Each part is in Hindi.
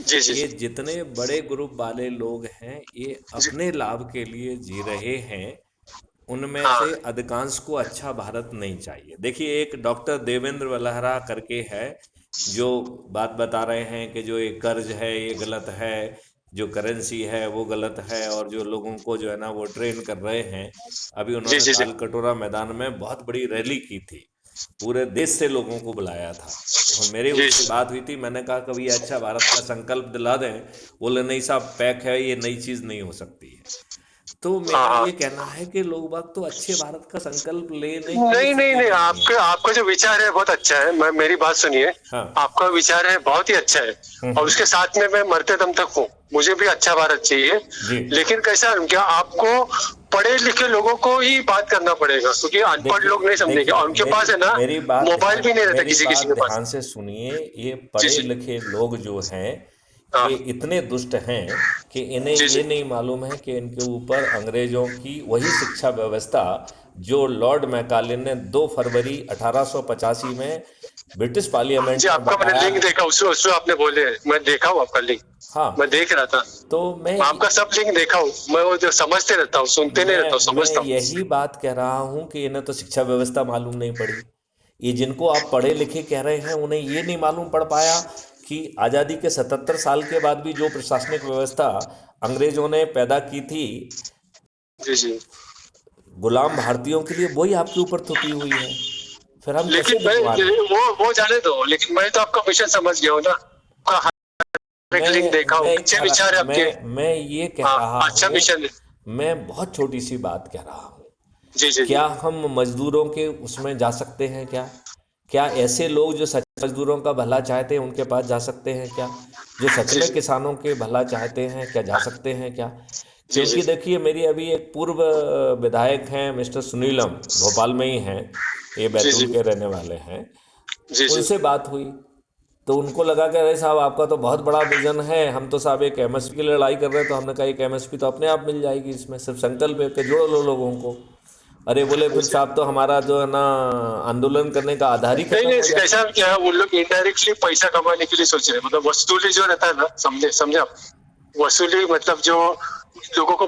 जी जी ये जी जितने बड़े ग्रुप वाले लोग हैं ये जी। अपने लाभ के लिए जी रहे हैं। उनमें से हाँ अधिकांश को अच्छा भारत नहीं चाहिए। देखिए एक डॉक्टर देवेंद्र वल्लहरा करके है जो बात बता रहे हैं कि जो ये कर्ज है ये गलत है, जो करेंसी है वो गलत है, और जो लोगों को जो है ना वो ट्रेन कर रहे हैं। अभी जी उन्होंने जी जी। ताल कटोरा मैदान में बहुत बड़ी रैली की थी, पूरे देश से लोगों को बुलाया था। और मेरी जी उनसे जी। बात हुई थी, मैंने कहा कभी अच्छा भारत का संकल्प दिला दें। बोले नहीं साहब, पैक है, ये नई चीज़ नहीं हो सकती है। तो हाँ मेरा हाँ। ये कहना है कि लोग बाग तो अच्छे भारत का संकल्प लेने के लिए नहीं नहीं फ्री नहीं, नहीं है। आपका आपका जो विचार है बहुत अच्छा है। मैं मेरी बात सुनिए। हाँ। आपका विचार है बहुत ही अच्छा है। और हम्म। उसके साथ में मैं मरते दम तक हूँ। मुझे भी अच्छा भारत चाहिए। जी। लेकिन कैसा है, क्या आपको पढ़े लिखे लोगों को ही बात करना पड़ेगा, क्योंकि अनपढ़ लोग देखिए नहीं समझेंगे, देखिए और उनके मेरी पास है ना मेरी बात मोबाइल ध्यान भी नहीं रहता मेरी किसी किसी बात के पास। ध्यान से सुनिए। ये जी पढ़े जी। लिखे लोग जो हैं हाँ। ये इतने दुष्ट हैं कि इन्हें जी जी। ये नहीं मालूम है कि इनके ऊपर अंग्रेजों की वही शिक्षा व्यवस्था जो लॉर्ड मैकाले ने 2 फरवरी 1885 में ब्रिटिश पार्लियामेंट जी, में आपका मैंने बताया। लिंक देखा, उसमें उसमें आपने बोले, मैं देखा हूँ आपका लिंक। मैं हाँ। देख रहा था। तो मैं आपका सब लिंक देखा हूँ। मैं वो जो समझते रहता हूँ, सुनते नहीं रहता हूँ, मैं समझता हूँ। यही बात कह रहा हूं कि इन्हें तो शिक्षा व्यवस्था मालूम नहीं पड़ी। ये जिनको आप पढ़े लिखे कह रहे हैं उन्हें ये नहीं मालूम पड़ पाया कि आज़ादी के 77 साल के बाद भी जो प्रशासनिक व्यवस्था अंग्रेजों ने पैदा की थी जी जी। गुलाम भारतीयों के लिए, वही आपके ऊपर थोपी हुई है। फिर हम लेकिन कैसे मैं विद्वान हैं? वो जाने दो, लेकिन मैं तो आपका मिशन समझ गया हूँ ना। आपका हर एक लिंक देखा हूँ, अच्छे विचार है आपके। मैं ये कह हाँ, रहा अच्छा हूँ। मिशन है। मैं बहुत छोटी सी बात कह रहा हूँ। जी जी जी। क्या हम मजदूरों के उसमें जा सकते हैं क्या? क्या ऐसे लोग जो सच मजदूरों का भला चाहते हैं उनके पास जा सकते हैं क्या? जो सच जी में जी किसानों के भला चाहते हैं क्या जा सकते हैं क्या? जी जी क्योंकि देखिए मेरी अभी एक पूर्व विधायक हैं मिस्टर सुनीलम, भोपाल में ही हैं, ये जी बैतूल जी के रहने वाले हैं। जी जी। उनसे बात हुई तो उनको लगा कि अरे साहब आपका तो बहुत बड़ा विजन है, हम तो साहब एक एमएसपी की लड़ाई कर रहे हैं। तो हमने कहा एक एमएसपी तो अपने आप मिल जाएगी, इसमें सिर्फ संकल्प है कि जोड़ लो लोगों को। अरे बोले फिर साहब तो हमारा जो है ना आंदोलन करने का आधार ही नहीं खत्म हो नहीं, कैसा जाएगा। क्या है, वो लोग इनडायरेक्टली पैसा कमाने के लिए सोच रहे हैं। मतलब वसूली जो रहता है ना, समझे समझे आप। वसूली मतलब जो लोगों को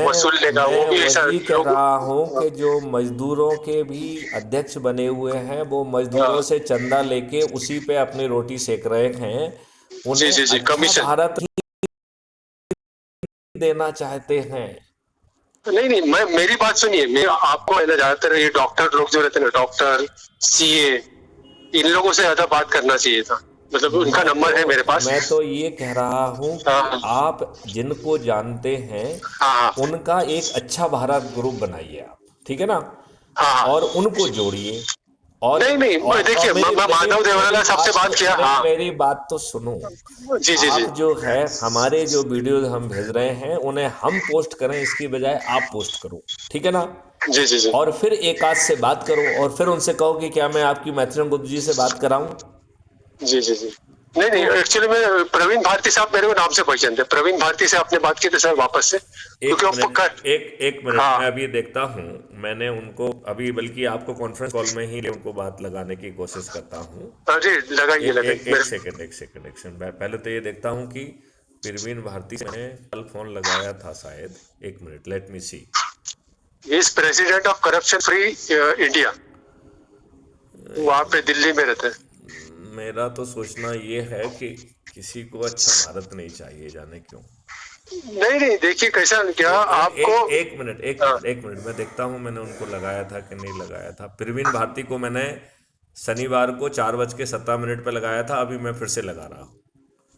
वसूल लेगा, वो मैं भी ऐसा वही कह लोग। रहा हूँ कि जो मजदूरों के भी अध्यक्ष बने हुए हैं वो मजदूरों हाँ। से चंदा लेके उसी पे अपनी रोटी सेक रहे हैं। जी उन्हें जी जी, अच्छा कमीशन। भारत ही देना चाहते हैं। नहीं नहीं, मैं मेरी बात सुनिए। मैं आपको है ना, ज्यादातर ये डॉक्टर लोग जो रहते हैं ना, डॉक्टर, सीए, इन लोगों से ज्यादा बात करना चाहिए था। मतलब उनका नंबर है मेरे पास। मैं तो ये कह रहा हूँ कि हाँ आप जिनको जानते हैं हाँ उनका एक अच्छा भारत ग्रुप बनाइए आप, ठीक है ना? हाँ हाँ। और उनको जोड़िए। और नहीं नहीं, और देखिए, मेरी मैं मेरी माधव मेरी देवराला साहब से बात बात तो किया। हाँ। मेरी बात तो सुनो। जी जी जी आप जो है हमारे जो वीडियोज हम भेज रहे हैं उन्हें हम पोस्ट करें इसकी बजाय आप पोस्ट करो, ठीक है ना? जी जी जी और फिर एक आध से बात करो और फिर उनसे कहो कि क्या मैं आपकी मैत्रियों गुप्ता जी से बात कराऊं। जी जी जी। नहीं तो नहीं, एक्चुअली में प्रवीण भारती साहब मेरे को नाम से पहचानते हैं। प्रवीण भारती से आपने बात की थी सर वापस से, एक क्योंकि वो मिनट कट। एक मिनट हाँ। मैं अभी देखता हूँ। मैंने उनको अभी बल्कि आपको कॉन्फ्रेंस कॉल में ही उनको बात लगाने की कोशिश करता हूँ। अरे लगाइए लगाइए एक मेरे। सेकंड एक सेकंड एक सेकंड, मैं पहले तो ये देखता हूँ कि प्रवीण भारती से मैंने कल फोन लगाया था शायद। एक minute, let me see. Is president of corruption free India. वहां पे दिल्ली में रहते हैं। मेरा तो सोचना ये है कि किसी को अच्छा भारत नहीं चाहिए, जाने क्यों। नहीं नहीं, देखिए कैसा क्या आपको। हाँ। एक मिनट मैं देखता हूँ मैंने उनको लगाया था कि नहीं लगाया था। प्रवीण भारती को मैंने शनिवार को 4:17 पे लगाया था। अभी मैं फिर से लगा रहा हूँ।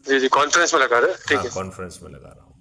जी जी, कॉन्फ्रेंस में लगा रहे हैं, ठीक हाँ, है। कॉन्फ्रेंस में लगा रहा हूँ।